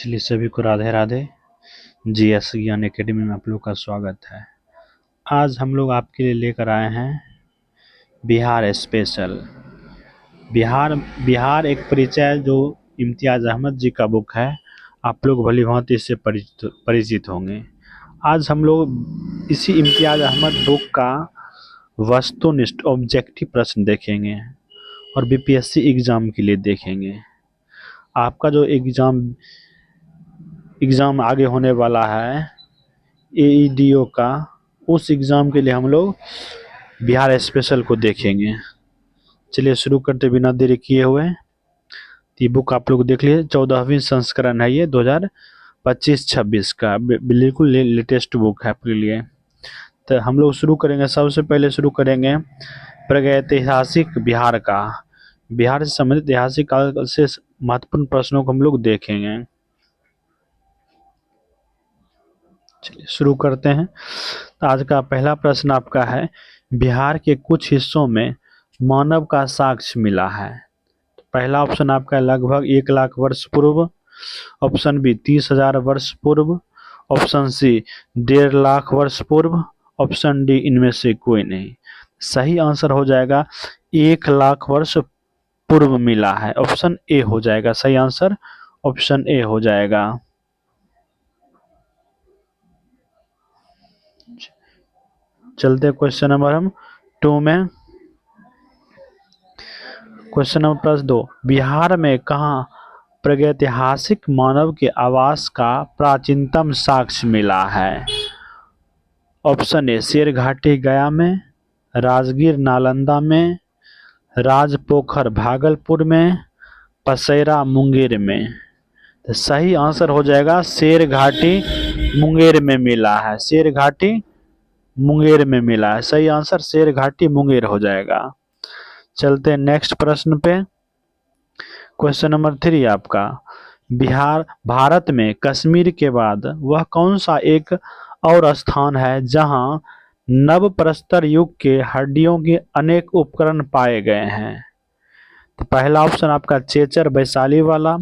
चलिए सभी को राधे राधे। जीएस ज्ञान एकेडमी में आप लोग का स्वागत है। आज हम लोग आपके लिए लेकर आए हैं बिहार स्पेशल। बिहार बिहार एक परिचय जो इम्तियाज़ अहमद जी का बुक है। आप लोग भली भांति इससे परिचित होंगे। आज हम लोग इसी इम्तियाज़ अहमद बुक का वस्तुनिष्ठ ऑब्जेक्टिव प्रश्न देखेंगे और बीपीएससी एग्ज़ाम के लिए देखेंगे। आपका जो एग्ज़ाम आगे होने वाला है एईडीओ का, उस एग्ज़ाम के लिए हम लोग बिहार स्पेशल को देखेंगे। चलिए शुरू करते बिना देरी किए हुए। ये बुक आप लोग देख लीजिए, 14वीं संस्करण है ये 2025-26 का, बिल्कुल लेटेस्ट बुक है आपके लिए। तो हम लोग शुरू करेंगे। सबसे पहले शुरू करेंगे प्रागैतिहासिक बिहार का। बिहार से संबंधित ऐतिहासिक काल से महत्वपूर्ण प्रश्नों को हम लोग देखेंगे। चलिए शुरू करते हैं। तो आज का पहला प्रश्न आपका है, बिहार के कुछ हिस्सों में मानव का साक्ष्य मिला है। तो पहला ऑप्शन आपका लगभग 1 लाख वर्ष पूर्व, ऑप्शन बी 30,000 वर्ष पूर्व, ऑप्शन सी 1.5 लाख वर्ष पूर्व, ऑप्शन डी इनमें से कोई नहीं। सही आंसर हो जाएगा 1 लाख वर्ष पूर्व मिला है, ऑप्शन ए हो जाएगा सही आंसर, ऑप्शन ए हो जाएगा। चलते क्वेश्चन नंबर हम 2 में। क्वेश्चन नंबर +2, बिहार में कहाँ प्रागैतिहासिक मानव के आवास का प्राचीनतम साक्ष्य मिला है। ऑप्शन ए शेरघाटी गया में, राजगीर नालंदा में, राजपोखर भागलपुर में, पसेरा मुंगेर में। तो सही आंसर हो जाएगा शेरघाटी मुंगेर में मिला है, शेरघाटी मुंगेर में मिला है। सही आंसर शेरघाटी मुंगेर हो जाएगा। चलते हैं नेक्स्ट प्रश्न पे। क्वेश्चन नंबर 3 आपका, भारत में कश्मीर के बाद वह कौन सा एक और स्थान है जहां नव प्रस्तर युग के हड्डियों के अनेक उपकरण पाए गए हैं। तो पहला ऑप्शन आपका चेचर वैशाली वाला,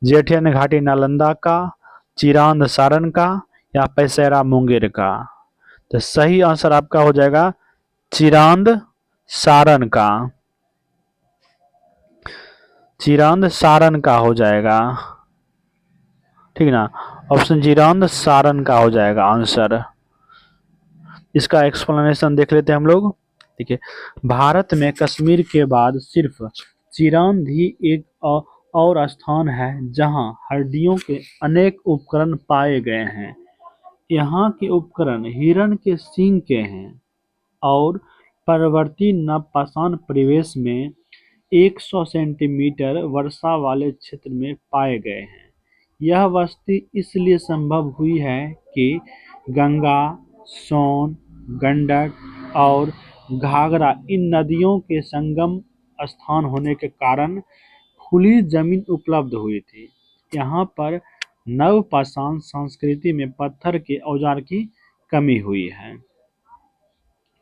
जेठियन घाटी नालंदा का, चिरांद सारण का, या पैसेरा मुंगेर का। तो सही आंसर आपका हो जाएगा चिरांद सारण का, चिरांद सारण का हो जाएगा, ठीक ना। ऑप्शन चिरांद सारण का हो जाएगा आंसर। इसका एक्सप्लेनेशन देख लेते हैं हम लोग। देखिए, भारत में कश्मीर के बाद सिर्फ चिरांद ही एक और स्थान है जहां हड्डियों के अनेक उपकरण पाए गए हैं। यहाँ के उपकरण हिरण के सींग के हैं और परवर्ती नवपाषाण परिवेश में 100 सेंटीमीटर वर्षा वाले क्षेत्र में पाए गए हैं। यह वस्ती इसलिए संभव हुई है कि गंगा, सोन, गंडक और घाघरा इन नदियों के संगम स्थान होने के कारण खुली जमीन उपलब्ध हुई थी। यहाँ पर नवपाषाण संस्कृति में पत्थर के औजार की कमी हुई है।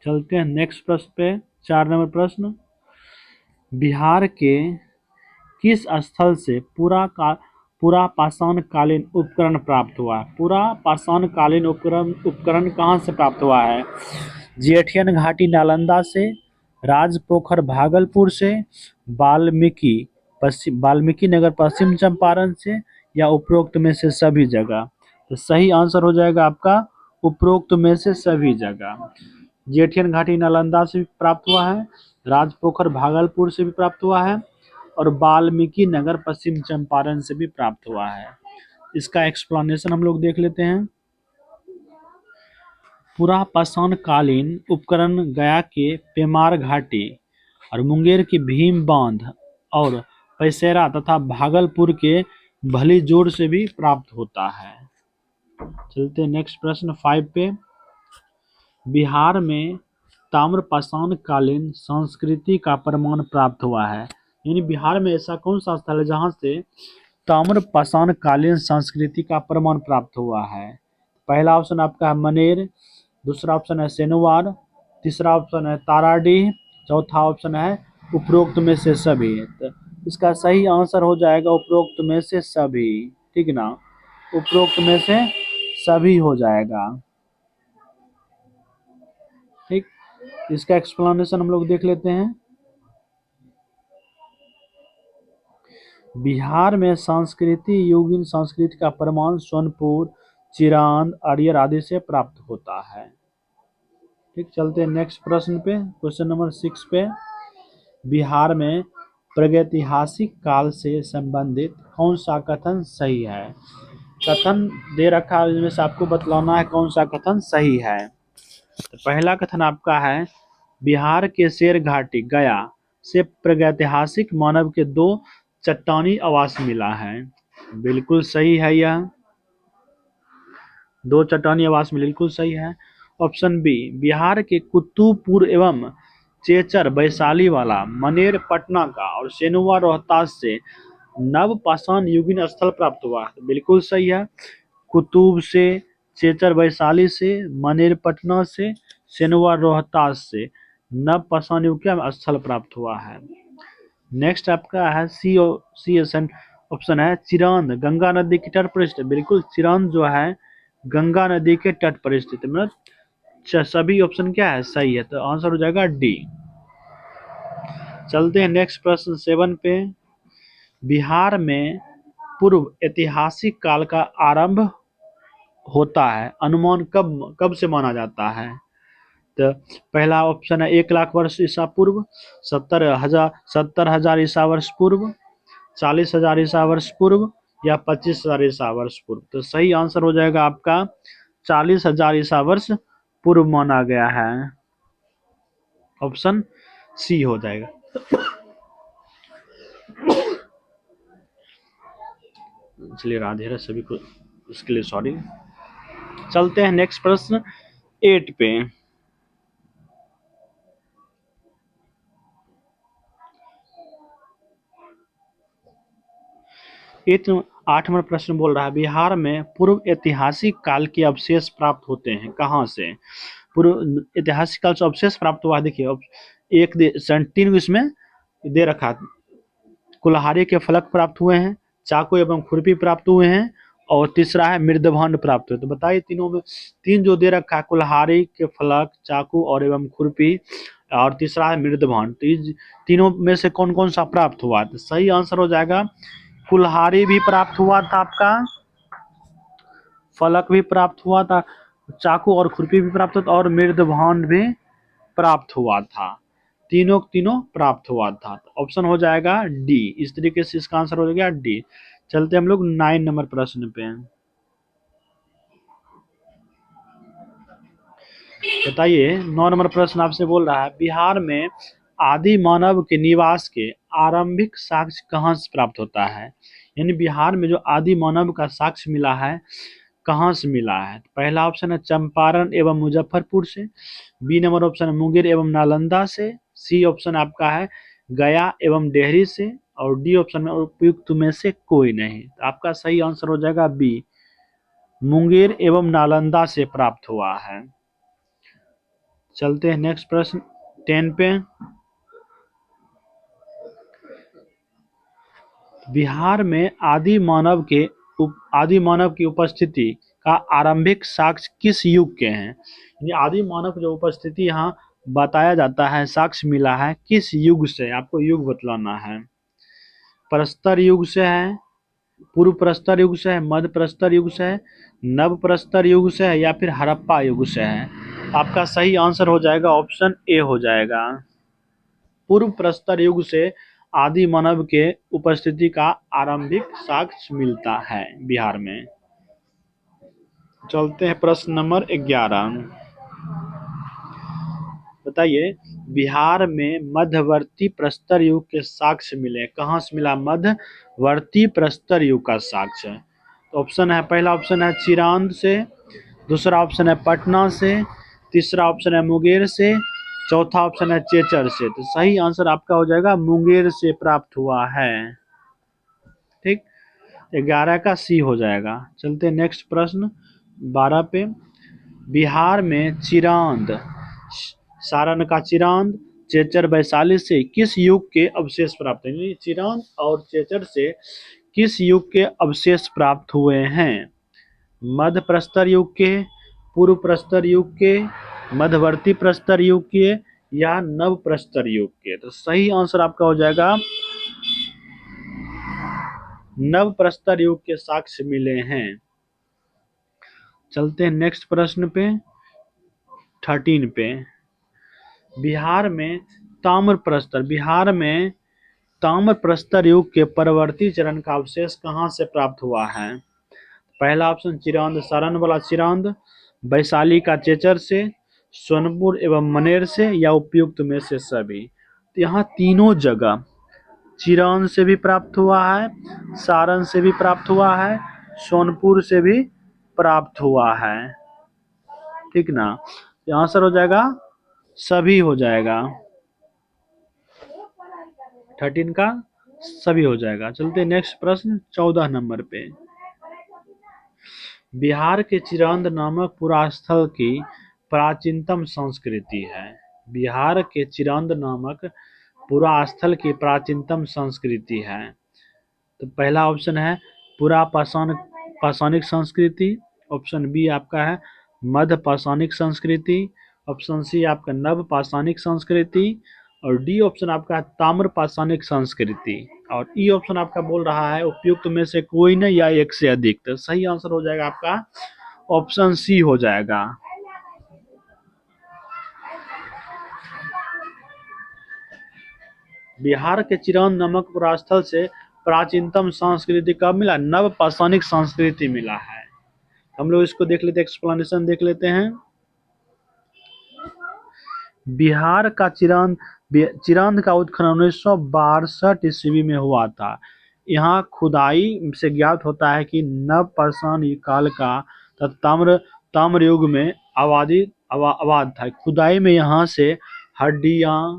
चलते हैं नेक्स्ट प्रश्न पे। 4 नंबर प्रश्न, बिहार के किस स्थल से पूरा पाषाण कालीन उपकरण प्राप्त हुआ है। पूरा पाषाण कालीन उपकरण कहाँ से प्राप्त हुआ है। जेठियन घाटी नालंदा से, राजपोखर भागलपुर से, वाल्मीकि नगर पश्चिम चंपारण से, या उपरोक्त में से सभी जगह। तो सही आंसर हो जाएगा आपका उपरोक्त में से सभी जगह। जेठियन घाटी नालंदा से भी प्राप्त हुआ है, राजपोखर भागलपुर से भी प्राप्त हुआ है, और वाल्मीकि नगर पश्चिम चंपारण से भी प्राप्त हुआ है। इसका एक्सप्लेनेशन हम लोग देख लेते हैं। पूरा पाषाण कालीन उपकरण गया के पेमार घाटी और मुंगेर की भीम बांध और पैसेरा तथा भागलपुर के भलीजोड़ से भी प्राप्त होता है। चलते नेक्स्ट प्रश्न 5 पे। बिहार में ताम्रपाषाण कालीन संस्कृति का प्रमाण प्राप्त हुआ है। यानी बिहार में ऐसा कौन सा स्थल है जहां से ताम्रपाषाण कालीन संस्कृति का प्रमाण प्राप्त हुआ है। पहला ऑप्शन आपका है मनेर, दूसरा ऑप्शन है सेनुवार, तीसरा ऑप्शन है ताराडीह, चौथा ऑप्शन है उपरोक्त में से सभी। तो इसका सही आंसर हो जाएगा उपरोक्त में से सभी, ठीक ना। उपरोक्त में से सभी हो जाएगा। ठीक, इसका एक्सप्लेनेशन हम लोग देख लेते हैं। बिहार में संस्कृति युगीन संस्कृति का प्रमाण सोनपुर, चिरांद, अरियर आदि से प्राप्त होता है। ठीक, चलते हैं नेक्स्ट प्रश्न पे, क्वेश्चन नंबर 6 पे। बिहार में प्रागैतिहासिक काल से संबंधित कौन सा कथन सही है? कथन दे रखा है, इसमें से आपको बतलाना है कौन सा कथन सही है। तो पहला कथन आपका है, बिहार के शेर घाटी गया से प्रागैतिहासिक मानव के 2 चट्टानी आवास मिला है। बिल्कुल सही है, यह 2 चट्टानी आवास बिल्कुल सही है। ऑप्शन बी, बिहार के कुतुबपुर एवं चेचर वैशाली वाला, मनेर पटना का और सेनुआ रोहतास से नवपाषाण युगीन स्थल प्राप्त हुआ है। बिल्कुल सही है, कुतुब से, चेचर वैशाली से, मनेर पटना से, सेनुआ रोहतास से नवपाषाण युग का स्थल प्राप्त हुआ है। नेक्स्ट आपका है सी ऑप्शन है, चिरांद गंगा नदी के तट पर स्थित। बिल्कुल, चिरांद जो है गंगा नदी के तट पर स्थित, मतलब सभी ऑप्शन क्या है सही है, तो आंसर हो जाएगा डी। चलते हैं नेक्स्ट प्रश्न 7 पे। बिहार में पूर्व ऐतिहासिक काल का आरंभ होता है, अनुमान कब कब से माना जाता है? तो पहला ऑप्शन है 1 लाख वर्ष ईसा पूर्व, 70,000 ईसा वर्ष पूर्व, 40,000 ईसा वर्ष पूर्व या 25,000 ईसा वर्ष पूर्व। तो सही आंसर हो जाएगा आपका 40,000 ईसा वर्ष पूर्व माना गया है। ऑप्शन सी हो जाएगा। इसलिए राधे राधे सभी को, उसके लिए सॉरी। चलते हैं नेक्स्ट प्रश्न 8 पे। 8 नंबर प्रश्न बोल रहा है, बिहार में पूर्व ऐतिहासिक काल के अवशेष प्राप्त होते हैं कहाँ से? पूर्व ऐतिहासिक काल से अवशेष प्राप्त हुआ, देखिए एक 3 इसमें दे रखा, कुल्हाड़ी के फलक प्राप्त हुए हैं, चाकू एवं खुरपी प्राप्त हुए हैं और तीसरा है मृदभांड प्राप्त हुए। तो बताइए तीनों में, 3 जो दे रखा है, कुल्हाड़ी के फलक, चाकू और एवं खुरपी और तीसरा है मृदभांड, तो तीनों में से कौन कौन सा प्राप्त हुआ? तो सही आंसर हो जाएगा, कुल्हाड़ी भी प्राप्त हुआ था आपका, फलक भी प्राप्त हुआ था, चाकू और खुरपी भी प्राप्त हुआ था और मृदभांड भी प्राप्त हुआ था। तीनों प्राप्त हुआ था। ऑप्शन हो जाएगा डी। इस तरीके से इसका आंसर हो जाएगा डी। चलते हम लोग 9 नंबर प्रश्न पे। बताइए 9 नंबर प्रश्न आपसे बोल रहा है, बिहार में आदि मानव के निवास के आरंभिक साक्ष्य कहाँ से प्राप्त होता है? यानी बिहार में जो आदि मानव का साक्ष्य मिला है कहाँ से मिला है? पहला ऑप्शन है चंपारण एवं मुजफ्फरपुर से, बी नंबर ऑप्शन है मुंगेर एवं नालंदा से, सी ऑप्शन आपका है गया एवं डेहरी से और डी ऑप्शन में उपयुक्त में से कोई नहीं। तो आपका सही आंसर हो जाएगा बी, मुंगेर एवं नालंदा से प्राप्त हुआ है। चलते हैं नेक्स्ट प्रश्न 10 पे। बिहार में आदि मानव की उपस्थिति का आरंभिक साक्ष्य किस युग के हैं? यानी आदि मानव की जो उपस्थिति यहाँ बताया जाता है, साक्ष्य मिला है, किस युग से? आपको युग बतलाना है। प्रस्तर युग से है, पूर्व प्रस्तर युग से है, मध्य प्रस्तर युग से है, नव प्रस्तर युग से है या फिर हड़प्पा युग से है? आपका सही आंसर हो जाएगा ऑप्शन ए हो जाएगा, पूर्व प्रस्तर युग से आदि मानव के उपस्थिति का आरंभिक साक्ष्य मिलता है बिहार में। चलते हैं प्रश्न नंबर 11। बताइए बिहार में मध्यवर्ती प्रस्तर युग के साक्ष्य मिले, कहाँ से मिला मध्यवर्ती प्रस्तर युग का साक्ष्य? तो ऑप्शन है, पहला ऑप्शन है चिरांद से, दूसरा ऑप्शन है पटना से, तीसरा ऑप्शन है मुंगेर से, चौथा ऑप्शन है चेचर से। तो सही आंसर आपका हो जाएगा मुंगेर से प्राप्त हुआ है। ठीक, 11 का सी हो जाएगा। चलते नेक्स्ट प्रश्न 12 पे। बिहार में चिरांद, सारण का चिरांद, चेचर वैशाली से किस युग के अवशेष प्राप्त हैं? चिरांद और चेचर से किस युग के अवशेष प्राप्त हुए हैं? मध्य प्रस्तर युग के, पूर्व प्रस्तर युग के, मध्यवर्ती प्रस्तर युग के, या नव प्रस्तर युग के। तो सही आंसर आपका हो जाएगा नव प्रस्तर युग के साक्ष्य मिले हैं। चलते हैं नेक्स्ट प्रश्न पे, 13 पे। बिहार में ताम्र प्रस्तर युग के परवर्ती चरण का अवशेष कहाँ से प्राप्त हुआ है? पहला ऑप्शन चिरांद सारण वाला चिरांद, वैशाली का चेचर से, सोनपुर एवं मनेर से, या उपयुक्त में से सभी। तो यहाँ तीनों जगह चिरांद से भी प्राप्त हुआ है, सारण से भी प्राप्त हुआ है, सोनपुर से भी प्राप्त हुआ है। ठीक ना, आंसर हो जाएगा सभी हो जाएगा, 13 का सभी हो जाएगा। चलते नेक्स्ट प्रश्न 14 नंबर पे। बिहार के चिरांद नामक पुरास्थल की प्राचीनतम संस्कृति है। बिहार के चिरांद नामक पुरास्थल की प्राचीनतम संस्कृति है। तो पहला ऑप्शन है पुरा पाषाणिक संस्कृति, ऑप्शन बी आपका है मध्य पाषाणिक संस्कृति, ऑप्शन सी आपका नव पाषाणिक संस्कृति, और डी ऑप्शन आपका है ताम्र पाषाणिक संस्कृति, और ई ऑप्शन आपका बोल रहा है उपयुक्त में से कोई नहीं या एक से अधिक। तो सही आंसर हो जाएगा आपका ऑप्शन सी हो जाएगा। बिहार के चिरांद नामक पुरास्थल से प्राचीनतम संस्कृति कब मिला? नव पाषाणिक संस्कृति मिला है। हम लोग इसको देख लेते हैं, एक्सप्लेनेशन देख लेते हैं। बिहार का चिरांद का उत्खनन 1962 ईस्वी में हुआ था। यहाँ खुदाई से ज्ञात होता है कि नव पाषाण काल का ताम्र युग में आबाद था। खुदाई में यहाँ से हड्डियां,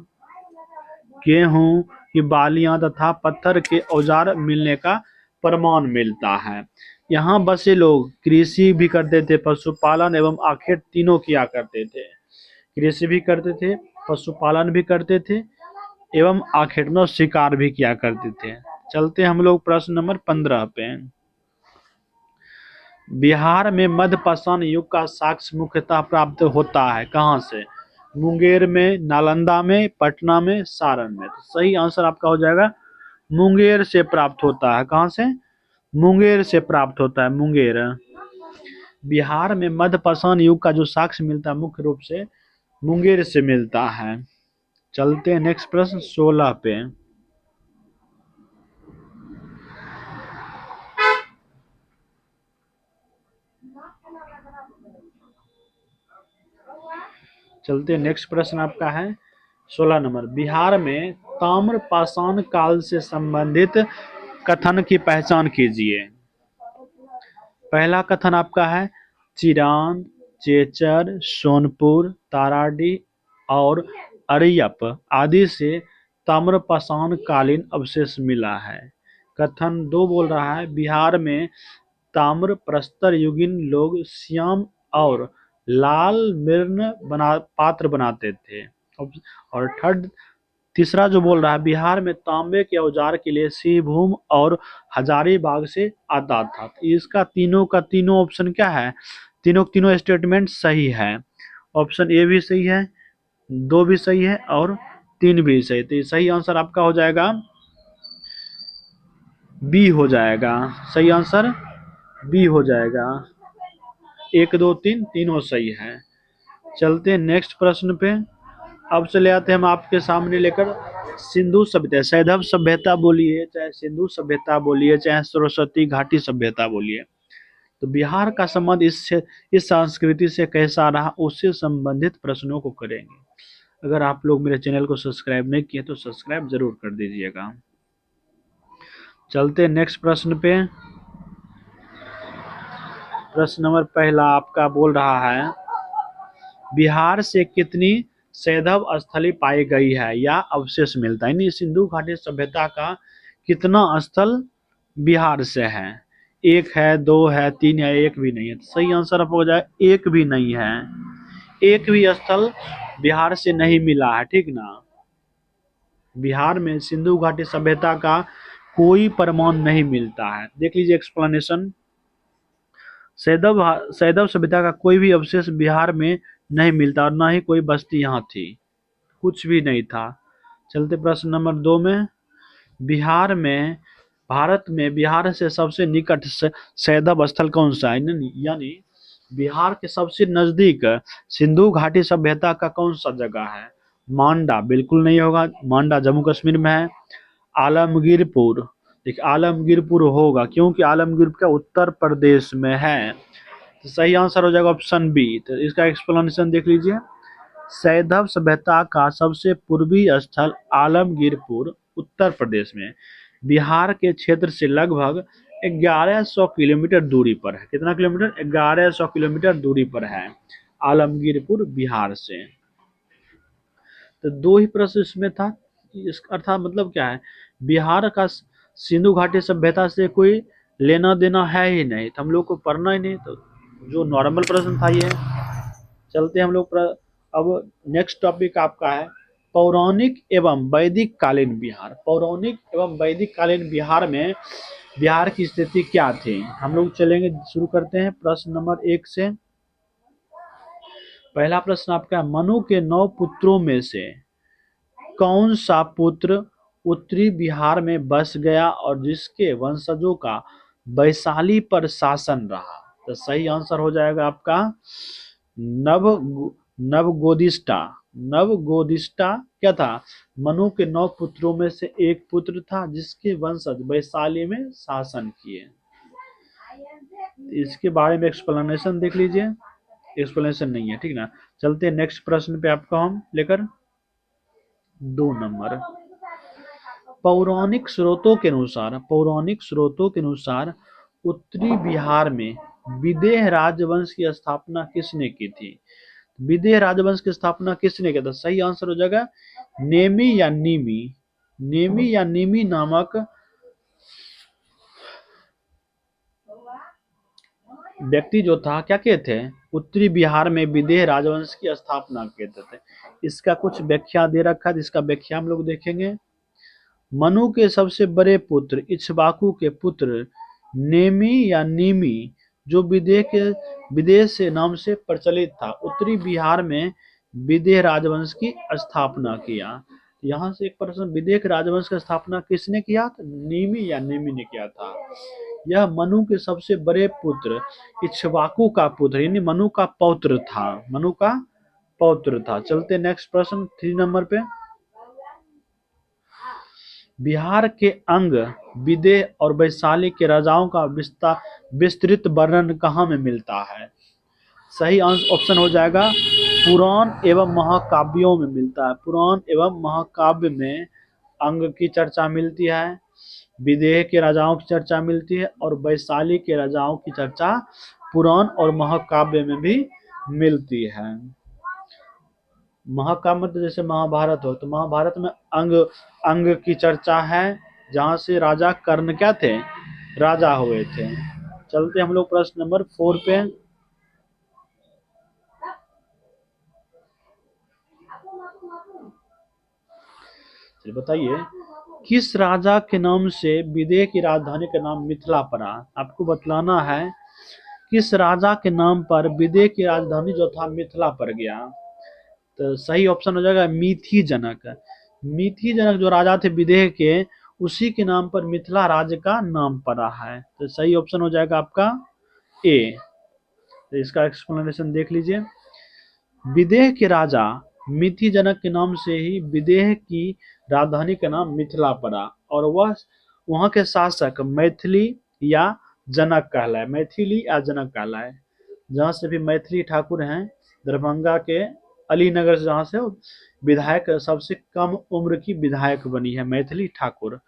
गेहूं की बालियां तथा पत्थर के औजार मिलने का प्रमाण मिलता है। यहाँ बसे लोग कृषि भी करते थे, पशुपालन एवं आखेट तीनों किया करते थे। कृषि भी करते थे, पशुपालन भी करते थे एवं आखेट में शिकार भी किया करते थे। चलते हम लोग प्रश्न नंबर 15 पे। बिहार में मध्य पाषाण युग का साक्ष्य मुख्यतः प्राप्त होता है कहाँ से? मुंगेर में, नालंदा में, पटना में, सारण में। तो सही आंसर आपका हो जाएगा मुंगेर से प्राप्त होता है। कहाँ से? मुंगेर से प्राप्त होता है, मुंगेर। बिहार में मध्य पाषाण युग का जो साक्ष्य मिलता है मुख्य रूप से मुंगेर से मिलता है। चलते हैं नेक्स्ट प्रश्न 16 पे। चलते हैं नेक्स्ट प्रश्न आपका है 16 नंबर। बिहार में ताम्र पाषाण काल से संबंधित कथन की पहचान कीजिए। पहला कथन आपका है चिरांद, चेचर, सोनपुर, ताराडीह और अरियप आदि से ताम्र पाषाण कालीन अवशेष मिला है। कथन 2 बोल रहा है बिहार में ताम्र प्रस्तर युगीन लोग श्याम और लाल मिर्न पात्र बनाते थे। और तीसरा जो बोल रहा है बिहार में तांबे के औजार के लिए सिंहभूम और हजारीबाग से आता था। इसका तीनों का तीनों ऑप्शन क्या है? तीनों स्टेटमेंट सही है। ऑप्शन ए भी सही है, 2 भी सही है और 3 भी सही। तो सही आंसर आपका हो जाएगा बी हो जाएगा। सही आंसर बी हो जाएगा। 1 2 3 तीनों सही है। चलते हैं नेक्स्ट प्रश्न पे। अब चले आते हैं हम आपके सामने लेकर सिंधु सभ्यता, सैंधव सभ्यता बोलिए चाहे सिंधु सभ्यता बोलिए चाहे सरस्वती घाटी सभ्यता बोलिए, तो बिहार का संबंध इस संस्कृति से कैसा रहा उससे संबंधित प्रश्नों को करेंगे। अगर आप लोग मेरे चैनल को सब्सक्राइब नहीं किए तो सब्सक्राइब जरूर कर दीजिएगा। चलते नेक्स्ट प्रश्न पे। प्रश्न नंबर पहला आपका बोल रहा है बिहार से कितनी सैंधव स्थली पाई गई है या अवशेष मिलता है, यानी सिंधु घाटी सभ्यता का कितना स्थल बिहार से है? 1 है, 2 है, 3 है, 1 भी नहीं है। तो सही आंसर आप हो जाए 1 भी नहीं है। 1 भी स्थल बिहार से नहीं मिला है। ठीक ना, बिहार में सिंधु घाटी सभ्यता का कोई प्रमाण नहीं मिलता है। देख लीजिए एक्सप्लेनेशन। सैंधव सभ्यता का कोई भी अवशेष बिहार में नहीं मिलता और ना ही कोई बस्ती यहाँ थी, कुछ भी नहीं था। चलते प्रश्न नंबर 2 में। बिहार में भारत में बिहार से सबसे निकट सैंधव स्थल कौन सा है? यानी बिहार के सबसे नजदीक सिंधु घाटी सभ्यता का कौन सा जगह है? मांडा बिल्कुल नहीं होगा, मांडा जम्मू कश्मीर में है। आलमगीरपुर, देखिए आलमगीरपुर होगा क्योंकि आलमगीर का उत्तर प्रदेश में है। तो सही आंसर हो जाएगा ऑप्शन बी। तो इसका एक्सप्लेनेशन देख लीजिए। सैंधव सभ्यता का सबसे पूर्वी स्थल आलमगीरपुर उत्तर प्रदेश में बिहार के क्षेत्र से लगभग 1100 किलोमीटर दूरी पर है। कितना किलोमीटर? 1100 किलोमीटर दूरी पर है आलमगीरपुर बिहार से। तो दो ही प्रश्न इसमें था। इसका अर्थात मतलब क्या है? बिहार का सिंधु घाटी सभ्यता से कोई लेना देना है ही नहीं, तो हम लोग को पढ़ना ही नहीं। तो जो नॉर्मल प्रश्न था ये। चलते हम लोग अब नेक्स्ट टॉपिक आपका है पौराणिक एवं वैदिक कालीन बिहार। पौराणिक एवं वैदिक कालीन बिहार में बिहार की स्थिति क्या थी? हम लोग चलेंगे, शुरू करते हैं प्रश्न नंबर 1 से। पहला प्रश्न आपका, मनु के 9 पुत्रों में से कौन सा पुत्र उत्तरी बिहार में बस गया और जिसके वंशजों का वैशाली पर शासन रहा? तो सही आंसर हो जाएगा आपका नव नवगोदिष्टा। नवगोदिष्टा क्या था? मनु के 9 पुत्रों में से एक पुत्र था जिसके वंशज वैशाली में शासन किए। इसके बारे में एक्सप्लेनेशन देख लीजिए। एक्सप्लेनेशन नहीं है, ठीक ना। चलते हैं नेक्स्ट प्रश्न पे आपका हम लेकर 2 नंबर। पौराणिक स्रोतों के अनुसार उत्तरी बिहार में विदेह राजवंश की स्थापना किसने की थी? विदेह राजवंश की स्थापना किसने किया था? सही आंसर हो जाएगा नेमी या नीमी। नेमी या नीमी नामक व्यक्ति जो था क्या किए थे? उत्तरी बिहार में विदेह राजवंश की स्थापना किए थे। इसका कुछ व्याख्या दे रखा है, जिसका व्याख्या हम लोग देखेंगे। मनु के सबसे बड़े पुत्र इक्ष्वाकु के पुत्र नेमी या नीमी जो विदेह से नाम से प्रचलित था, उत्तरी बिहार में विदेह राजवंश की स्थापना किया। यहाँ से एक प्रश्न, विदेह राजवंश की स्थापना किसने किया था? नीमी या नीमी ने किया था। यह मनु के सबसे बड़े पुत्र इक्ष्वाकु का पुत्र यानी मनु का पौत्र था। मनु का पौत्र था। चलते नेक्स्ट प्रश्न 3 नंबर पे। बिहार के अंग विदेह और वैशाली के राजाओं का विस्तृत वर्णन कहाँ में मिलता है? सही ऑप्शन हो जाएगा पुराण एवं महाकाव्यों में मिलता है। पुराण एवं महाकाव्य में अंग की चर्चा मिलती है, विदेह के राजाओं की चर्चा मिलती है और वैशाली के राजाओं की चर्चा पुराण और महाकाव्य में भी मिलती है। महाकाव्य मतलब जैसे महाभारत हो, तो महाभारत में अंग की चर्चा है, जहां से राजा कर्ण क्या थे? राजा हुए थे। चलते हम लोग प्रश्न नंबर 4 पे। बताइए किस राजा के नाम से विदेह की राजधानी का नाम मिथिला पड़ा? आपको बतलाना है किस राजा के नाम पर विदेह की राजधानी जो था मिथिला पड़ गया। तो सही ऑप्शन हो जाएगा मिथि जनक। मिथि जनक जो राजा थे विदेह के, उसी के नाम पर मिथिला राज्य का नाम पड़ा है। तो सही ऑप्शन हो जाएगा आपका ए। तो इसका एक्सप्लेनेशन देख लीजिए। विदेह के राजा मिथि जनक के नाम से ही विदेह की राजधानी का नाम मिथिला पड़ा और वह वहां के शासक मैथिली या जनक कहलाए। मैथिली या जनक कहलाए। जहां से भी मैथिली ठाकुर हैं, दरभंगा के अलीनगर से, जहां से विधायक सबसे कम उम्र की विधायक बनी है मैथिली ठाकुर,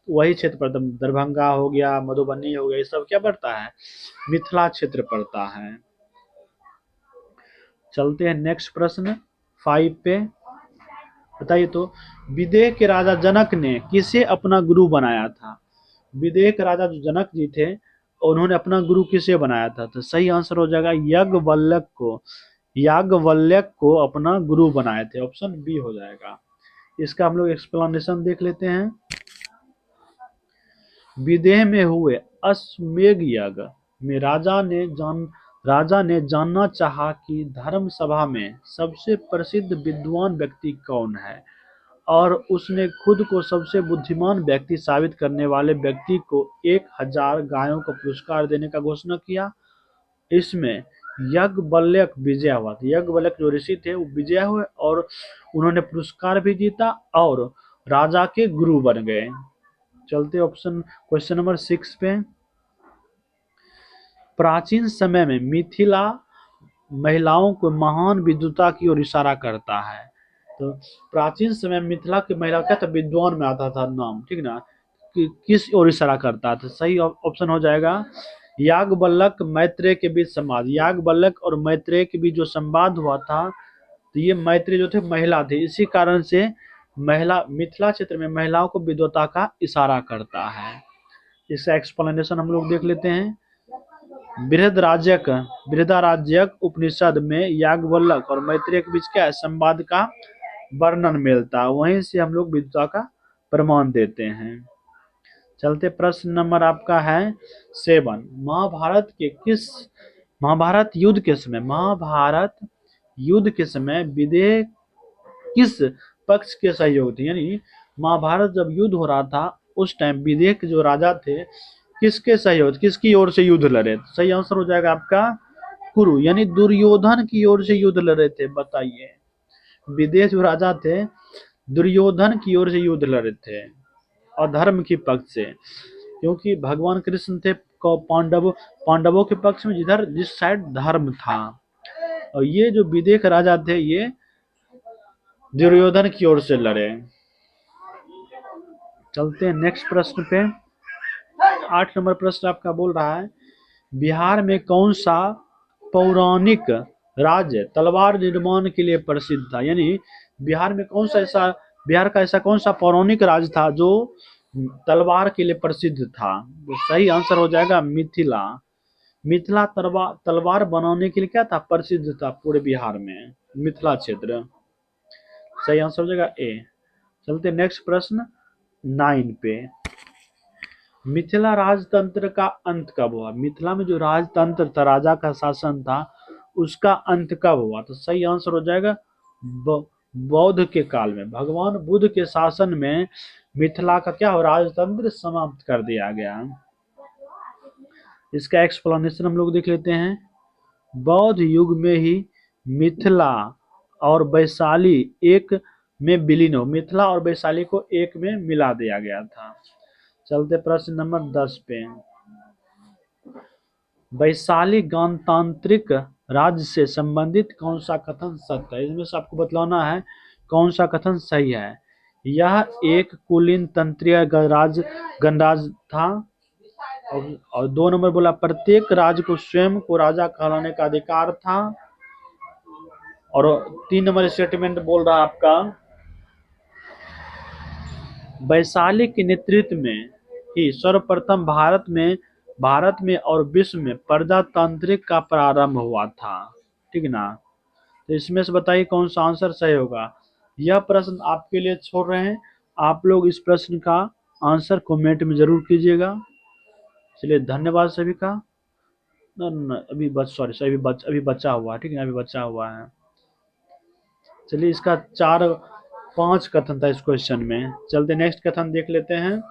वही क्षेत्र पड़ता है। दरभंगा हो गया, मधुबनी हो गया, ये सब क्या पड़ता है? मिथिला क्षेत्र पड़ता है। चलते हैं नेक्स्ट प्रश्न 5 पे। बताइए तो विदेह के राजा जनक ने किसे अपना गुरु बनाया था? विदेह के राजा जो जनक जी थे, उन्होंने अपना गुरु किसे बनाया था? तो सही आंसर हो जाएगा याज्ञवल्क्य को। याज्ञवल्क्य को अपना गुरु बनाए थे। ऑप्शन बी हो जाएगा। इसका हम लोग एक्सप्लेनेशन देख लेते हैं। विदेह में हुए अश्वमेध यज्ञ में राजा ने जानना चाहा कि धर्म सभा में सबसे प्रसिद्ध विद्वान व्यक्ति कौन है, और उसने खुद को सबसे बुद्धिमान व्यक्ति साबित करने वाले व्यक्ति को 1000 गायों का पुरस्कार देने का घोषणा किया। इसमें याज्ञवल्क्य विजय हुआ था। याज्ञवल्क्य जो ऋषि थे वो विजय हुए और उन्होंने पुरस्कार भी जीता और राजा के गुरु बन गए। चलते ऑप्शन क्वेश्चन नंबर 6 पे। प्राचीन समय में मिथिला महिलाओं को महान विद्वता की ओर इशारा करता है। तो प्राचीन समय में मिथिला की महिला क्या था, विद्वान में आता था नाम, ठीक ना, कि किस ओर इशारा करता था। सही ऑप्शन हो जाएगा याज्ञवल्क्य मैत्रेय के बीच संवाद। याज्ञवल्क्य और मैत्रेय के बीच जो संवाद हुआ था, तो ये मैत्रेय जो थे महिला थे, इसी कारण से महिला मिथिला क्षेत्र में महिलाओं को विद्वता का इशारा करता है। इसका एक्सप्लेनेशन हम लोग देख लेते हैं। बृहदारण्यक उपनिषद में याज्ञवल्क्य और मैत्रेय के बीच क्या है, संवाद का वर्णन मिलता है, वहीं से हम लोग विद्वता का प्रमाण देते हैं। चलते प्रश्न नंबर आपका है 7। महाभारत युद्ध के समय विदेह किस पक्ष के सहयोग थे, यानी महाभारत जब युद्ध हो रहा था उस टाइम विदेह के जो राजा थे किसके सहयोग, किसकी ओर से युद्ध लड़े। सही आंसर हो जाएगा आपका कुरु, यानी दुर्योधन की ओर से युद्ध लड़े थे। बताइए, विदेह जो राजा थे दुर्योधन की ओर से युद्ध लड़े थे, अधर्म की पक्ष से, क्योंकि भगवान कृष्ण थे पांडवों के पक्ष में, जिस साइड धर्म था, और ये जो विदेह के राजा थे ये दुर्योधन की ओर से लड़े। चलते हैं नेक्स्ट प्रश्न पे। 8 नंबर प्रश्न आपका बोल रहा है, बिहार में कौन सा पौराणिक राज्य तलवार निर्माण के लिए प्रसिद्ध था, यानी बिहार का ऐसा कौन सा पौराणिक राज्य था जो तलवार के लिए प्रसिद्ध था। तो सही आंसर हो जाएगा मिथिला। मिथिला तलवार बनाने के लिए क्या था, प्रसिद्ध था पूरे बिहार में, मिथिला क्षेत्र। सही आंसर हो जाएगा ए। चलते नेक्स्ट प्रश्न 9 पे। मिथिला राजतंत्र का अंत कब हुआ। मिथिला में जो राजतंत्र था, राजा का शासन था, उसका अंत कब हुआ। तो सही आंसर हो जाएगा बौद्ध के काल में, भगवान बुद्ध के शासन में मिथिला का क्या हो, राजतंत्र समाप्त कर दिया गया। इसका एक्सप्लेनेशन हम लोग देख लेते हैं। बौद्ध युग में ही मिथिला और वैशाली एक में विलीन हो, मिथिला और वैशाली को एक में मिला दिया गया था। चलते प्रश्न नंबर 10 पे। वैशाली गणतांत्रिक राज्य से संबंधित कौन सा कथन सत्य है, इसमें से आपको बतलाना है कौन सा कथन सही है। यह एक कुलीन तंत्रीय गणराज्य था, और 2 नंबर बोला प्रत्येक राज्य को स्वयं को राजा कहलाने का अधिकार था, और 3 नंबर स्टेटमेंट बोल रहा आपका वैशाली के नेतृत्व में ही सर्वप्रथम भारत में और विश्व में प्रजातांत्रिक का प्रारंभ हुआ था, ठीक ना। तो इसमें से बताइए कौन सा आंसर सही होगा। यह प्रश्न आपके लिए छोड़ रहे हैं, आप लोग इस प्रश्न का आंसर कमेंट में जरूर कीजिएगा। चलिए धन्यवाद सभी का। अभी बचा हुआ है, ठीक है, अभी बचा हुआ है। चलिए इसका 4-5 कथन था इस क्वेश्चन में। चलते नेक्स्ट कथन देख लेते हैं।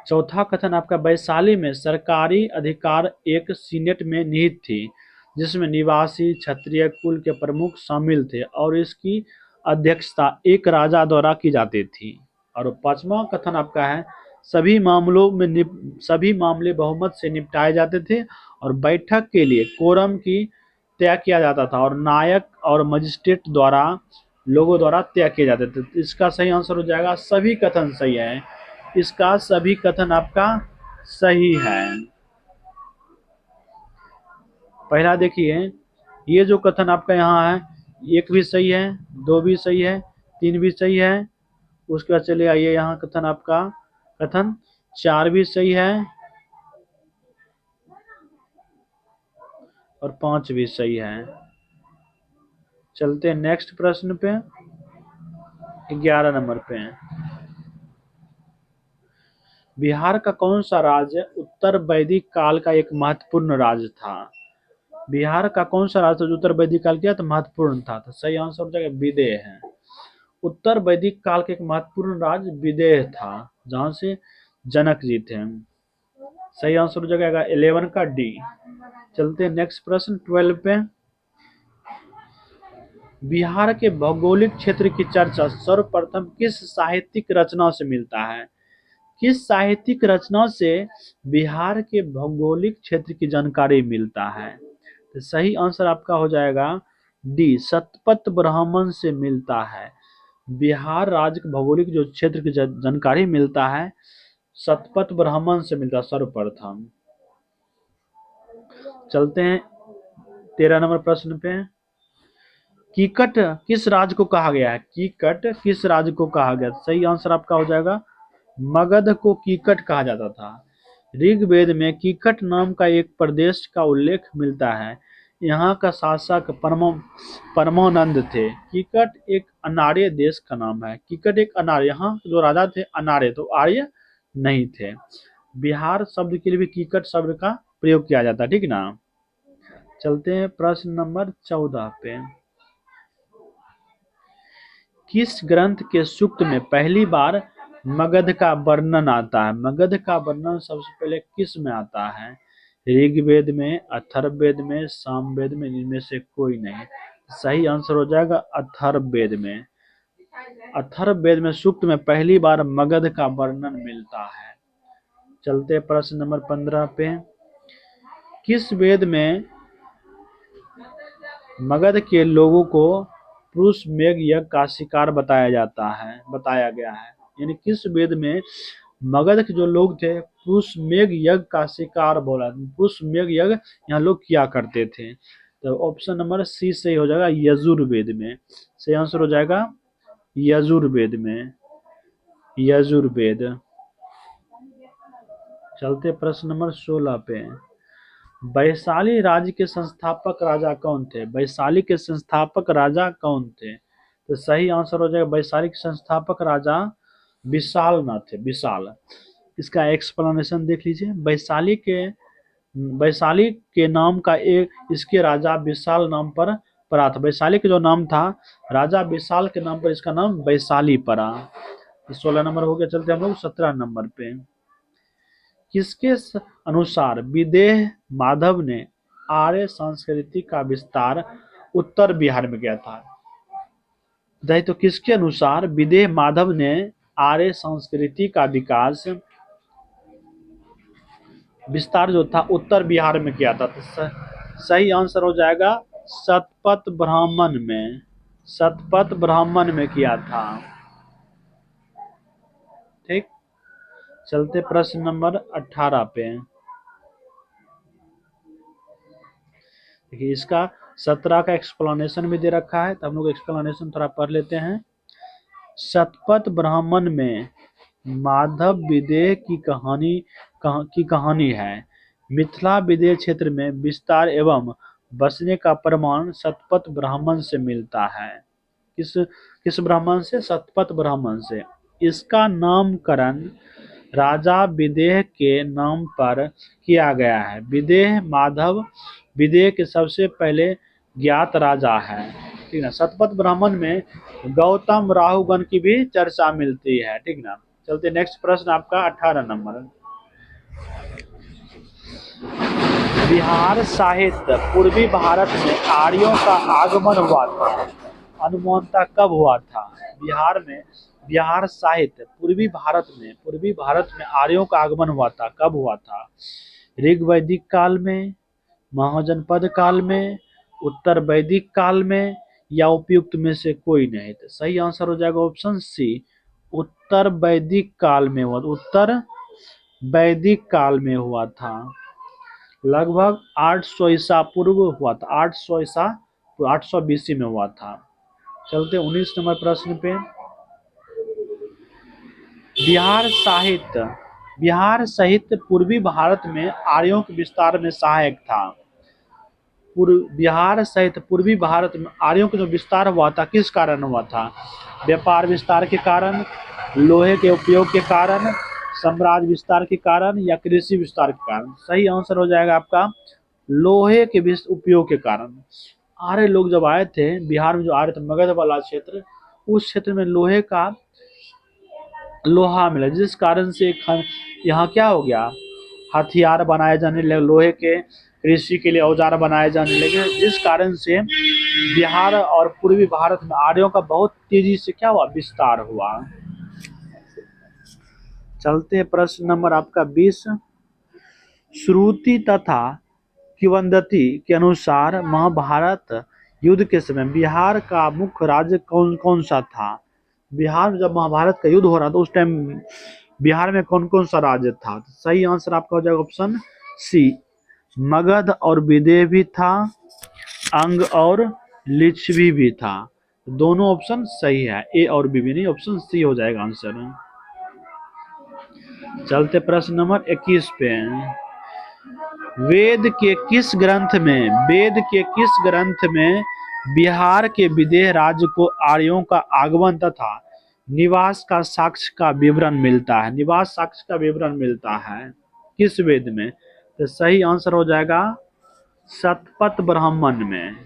चौथा कथन आपका वैशाली में सरकारी अधिकार एक सीनेट में निहित थी, जिसमें निवासी क्षत्रिय कुल के प्रमुख शामिल थे, और इसकी अध्यक्षता एक राजा द्वारा की जाती थी। और 5वां कथन आपका है सभी मामले बहुमत से निपटाए जाते थे, और बैठक के लिए कोरम की तय किया जाता था, और नायक और मजिस्ट्रेट लोगों द्वारा तय किए जाते थे। इसका सही आंसर हो जाएगा सभी कथन सही है। इसका सभी कथन आपका सही है। पहला देखिए, ये जो कथन आपका यहाँ है, 1 भी सही है, 2 भी सही है, 3 भी सही है। उसके बाद चलिए आइए यहाँ कथन आपका कथन 4 भी सही है, और 5 भी सही है। चलते हैं नेक्स्ट प्रश्न पे, 11 नंबर पे। बिहार का कौन सा राज्य उत्तर वैदिक काल का एक महत्वपूर्ण राज्य था? बिहार का कौन सा राज्य जो उत्तर वैदिक काल किया तो महत्वपूर्ण था? तो सही आंसर हो जाएगा विदेह है। उत्तर वैदिक काल के एक महत्वपूर्ण राज्य विदेह था, जहां से जनक जी थे। सही आंसर हो जाएगा 11 का डी। चलते हैं नेक्स्ट प्रश्न 12 पे। बिहार के भौगोलिक क्षेत्र की चर्चा सर्वप्रथम किस साहित्यिक रचना से मिलता है? किस साहित्यिक रचना से बिहार के भौगोलिक क्षेत्र की जानकारी मिलता है? तो सही आंसर आपका हो जाएगा डी, शतपथ ब्राह्मण से मिलता है। बिहार राज्य के भौगोलिक जो क्षेत्र की जानकारी मिलता है शतपथ ब्राह्मण से मिलता है सर्वप्रथम। चलते हैं 13 नंबर प्रश्न पे। कीकट किस राज्य को कहा गया है? कीकट किस राज्य को कहा गया? सही आंसर आपका हो जाएगा मगध को कीकट कहा जाता था। ऋग्वेद में कीकट नाम का एक प्रदेश का उल्लेख मिलता है। यहाँ का शासक परमानंद थे। कीकट एक अनार्य देश का नाम है। कीकट एक अनार्य, यहाँ जो राजा थे अनार्य, तो आर्य नहीं थे। बिहार शब्द के लिए भी कीकट शब्द का प्रयोग किया जाता है, ठीक ना। चलते हैं प्रश्न नंबर 14 पे। किस ग्रंथ के सूक्त में पहली बार मगध का वर्णन आता है? मगध का वर्णन सबसे पहले किस में आता है? ऋग्वेद में, अथर्ववेद में, सामवेद में, इनमें से कोई नहीं। सही आंसर हो जाएगा अथर्ववेद में। अथर्ववेद में सूक्त में पहली बार मगध का वर्णन मिलता है। चलते प्रश्न नंबर 15 पे। किस वेद में मगध के लोगों को पुरुष मेघ यज्ञ का शिकार बताया गया है? यानी किस वेद में मगध के जो लोग थे पुरुष मेघ यज्ञ का शिकार बोला, पुरुष मेघ यज्ञ यहाँ लोग किया करते थे? तो ऑप्शन नंबर सी सही हो जाएगा यजुर्वेद में। सही आंसर हो जाएगा यजुर्वेद में, यजुर्वेद। चलते प्रश्न नंबर 16 पे। वैशाली राज्य के संस्थापक राजा कौन थे? वैशाली के संस्थापक राजा कौन थे? तो सही आंसर हो जाएगा वैशाली के संस्थापक राजा विशाल नाथ थे, विशाल। इसका एक्सप्लेनेशन देख लीजिए। वैशाली के नाम का एक इसके राजा विशाल नाम पर पड़ा था। वैशाली के जो नाम था राजा विशाल के नाम पर इसका नाम वैशाली पड़ा। 16 नंबर हो गया। चलते हम लोग 17 नंबर पे। किसके अनुसार विदेह माधव ने आर्य संस्कृति का विस्तार उत्तर बिहार में किया था? तो किसके अनुसार विदेह माधव ने आर्य संस्कृति का विस्तार जो था उत्तर बिहार में किया था? तो सही आंसर हो जाएगा शतपथ ब्राह्मण में, शतपथ ब्राह्मण में किया था। ठीक। चलते प्रश्न नंबर 18 पे। देखिए इसका 17 का एक्सप्लेनेशन भी दे रखा है, तो हम लोग एक्सप्लेनेशन थोड़ा पढ़ लेते हैं। शतपथ ब्राह्मण में माधव विदेह की कहानी है। मिथिला विदेह क्षेत्र में विस्तार एवं बसने का प्रमाण शतपथ ब्राह्मण से मिलता है। किस किस ब्राह्मण से? शतपथ ब्राह्मण से। इसका नामकरण राजा विदेह के नाम पर किया गया है। विदेह माधव विदेह के सबसे पहले ज्ञात राजा है, ठीक ना। शतपथ ब्राह्मण में गौतम राहुगण की भी चर्चा मिलती है, ठीक ना। चलते नेक्स्ट प्रश्न आपका 18 नंबर। बिहार साहित्य पूर्वी भारत में आर्यों का आगमन हुआ था, अनुमानतः कब हुआ था? बिहार साहित्य पूर्वी भारत में आर्यों का आगमन हुआ था, कब हुआ था? ऋग्वैदिक काल में, महाजनपद काल में, उत्तर वैदिक काल में, या उपयुक्त में से कोई नहीं? तो सही आंसर हो जाएगा ऑप्शन सी, उत्तर वैदिक काल में हुआ। उत्तर वैदिक काल में हुआ था, लगभग 800 ईसा पूर्व हुआ था। 800 BC में हुआ था। चलते 19 नंबर प्रश्न पे। बिहार साहित्य पूर्वी भारत में आर्यों के विस्तार में सहायक था। बिहार सहित पूर्वी भारत में आर्यों का जो विस्तार हुआ था किस कारण हुआ था? व्यापार विस्तार के कारण, लोहे के उपयोग के कारण, साम्राज्य विस्तार के कारण या कृषि विस्तार के कारण? सही आंसर हो जाएगा आपका लोहे के उपयोग के कारण। आर्य लोग जब आए थे बिहार में, जो आर्य थे मगध वाला क्षेत्र, उस क्षेत्र में लोहे का लोहा मिला, जिस कारण से यहाँ क्या हो गया, हथियार बनाए जाने लगे लोहे के, कृषि के लिए औजार बनाए जाने लगे, जिस कारण से बिहार और पूर्वी भारत में आर्यों का बहुत तेजी से क्या हुआ, विस्तार हुआ। चलते प्रश्न नंबर आपका 20। श्रुति तथा किंवदंती के अनुसार महाभारत युद्ध के समय बिहार का मुख्य राज्य कौन कौन सा था? बिहार में जब महाभारत का युद्ध हो रहा था उस टाइम बिहार में कौन कौन सा राज्य था? सही आंसर आपका हो जाएगा ऑप्शन सी, मगध और विदेह भी था, अंग और लिच्छवी भी था। दोनों ऑप्शन सही है, ए और बी भी नहीं, ऑप्शन सी हो जाएगा आंसर। चलते प्रश्न नंबर 21 पे। वेद के किस ग्रंथ में बिहार के विदेह राज्य को आर्यों का आगमन तथा निवास का साक्ष्य का विवरण मिलता है? निवास साक्ष्य का विवरण मिलता है किस वेद में? तो सही आंसर हो जाएगा शतपथ ब्राह्मण में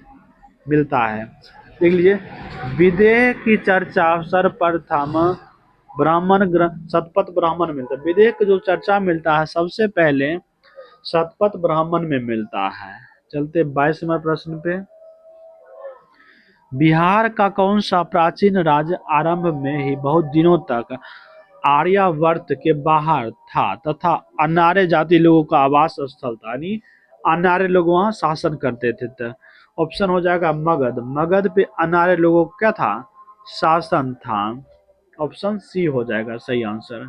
मिलता है। देख लीजिए, विदेह की चर्चा सर्वप्रथम ब्राह्मण ग्रंथ शतपथ ब्राह्मण मिलता है। विदेह की जो चर्चा मिलता है सबसे पहले शतपथ ब्राह्मण में मिलता है। चलते 22 नंबर प्रश्न पे। बिहार का कौन सा प्राचीन राज्य आरंभ में ही बहुत दिनों तक आर्यावर्त के बाहर था तथा अनार्य जाति लोगों का आवास स्थल था, यानी अनार्य लोग वहां शासन करते थे? तो ऑप्शन हो जाएगा मगध। मगध पे अनार्य लोगों का क्या था, शासन था। ऑप्शन सी हो जाएगा सही आंसर।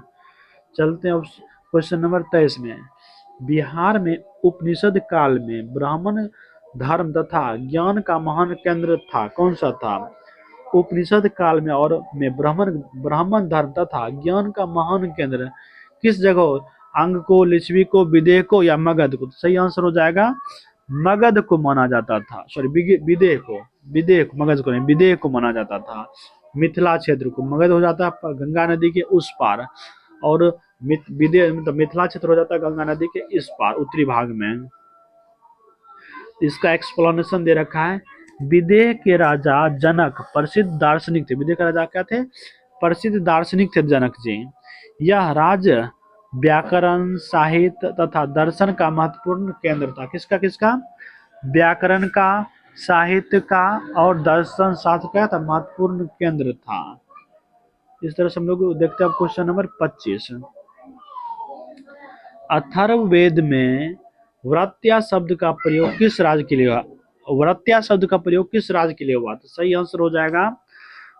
चलते हैं क्वेश्चन नंबर 23 में। बिहार में उपनिषद काल में ब्राह्मण धर्म तथा ज्ञान का महान केंद्र था, कौन सा था? उपनिषद काल में और में ब्राह्मण धर्म तथा ज्ञान का महान केंद्र किस जगह, अंग को, लिच्छवी को, विदेह को या मगध को? सही आंसर हो जाएगा मगध को माना जाता था, सॉरी विदेह को, मगध को नहीं, विदेह को माना जाता था। मिथिला क्षेत्र को मगध हो जाता है गंगा नदी के उस पार, और विदेह मतलब मिथिला क्षेत्र हो जाता है गंगा नदी के इस पार उत्तरी भाग में। इसका एक्सप्लेनेशन दे रखा है। विदेह के राजा जनक प्रसिद्ध दार्शनिक थे। विदेह के राजा क्या थे? प्रसिद्ध दार्शनिक थे जनक जी। यह राज्य व्याकरण, साहित्य तथा दर्शन का महत्वपूर्ण केंद्र था। किसका किसका? व्याकरण का, साहित्य का और दर्शन शास्त्र का था महत्वपूर्ण केंद्र था। इस तरह से हम लोग देखते हैं क्वेश्चन नंबर 25। अथर्ववेद में व्रत्या शब्द का प्रयोग किस राज्य के लिए हुआ? व्रत्या शब्द का प्रयोग किस राज्य के लिए हुआ? तो सही आंसर हो जाएगा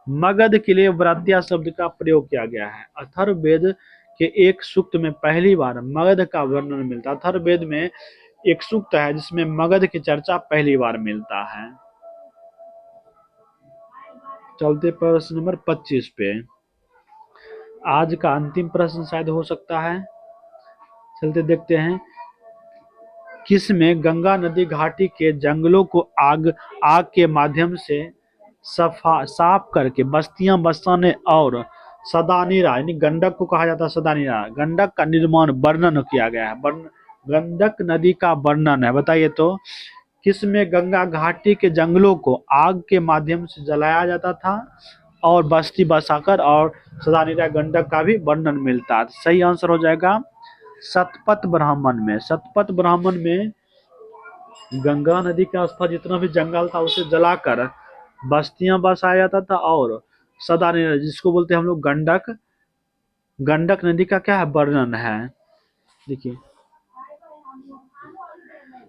मगध के लिए व्रत्या शब्द का प्रयोग किया गया है। अथर्ववेद के एक सूक्त में पहली बार मगध का वर्णन मिलता है। अथर्ववेद में एक सूक्त है जिसमें मगध की चर्चा पहली बार मिलता है। चलते प्रश्न नंबर 25 पे। आज का अंतिम प्रश्न शायद हो सकता है। चलते देखते हैं। किसमें गंगा नदी घाटी के जंगलों को आग के माध्यम से साफ करके बस्तियां बसाने और सदानीरा, यानी गंडक को कहा जाता है सदानीरा, गंडक का निर्माण वर्णन किया गया है। गंडक नदी का वर्णन है। बताइए तो किसमें गंगा घाटी के जंगलों को आग के माध्यम से जलाया जाता था और बस्ती बसाकर, और सदानीरा गंडक का भी वर्णन मिलता है? सही आंसर हो जाएगा शतपथ ब्राह्मण में। शतपथ ब्राह्मण में गंगा नदी के आसपास जितना भी जंगल था उसे जलाकर बस्तियां बसाया जाता था, और सदानीरा जिसको बोलते हैं हम लोग गंडक, गंडक नदी का क्या है वर्णन है। देखिए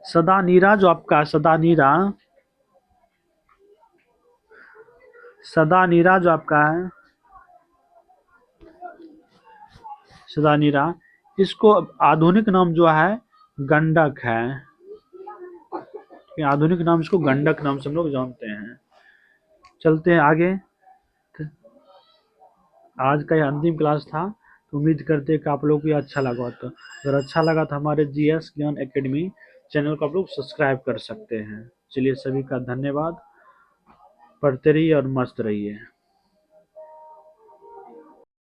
सदानीरा जो आपका सदानीरा जो आपका है सदानीरा, इसको आधुनिक नाम जो है गंडक है। आधुनिक नाम इसको गंडक नाम से हम लोग जानते हैं। चलते हैं आगे। आज का यह अंतिम क्लास था, तो उम्मीद करते हैं कि आप लोगों को ये अच्छा लगा। तो अगर अच्छा लगा तो हमारे जीएस ज्ञान एकेडमी चैनल को आप लोग सब्सक्राइब कर सकते हैं। चलिए सभी का धन्यवाद। पढ़ते रहिए और मस्त रहिए।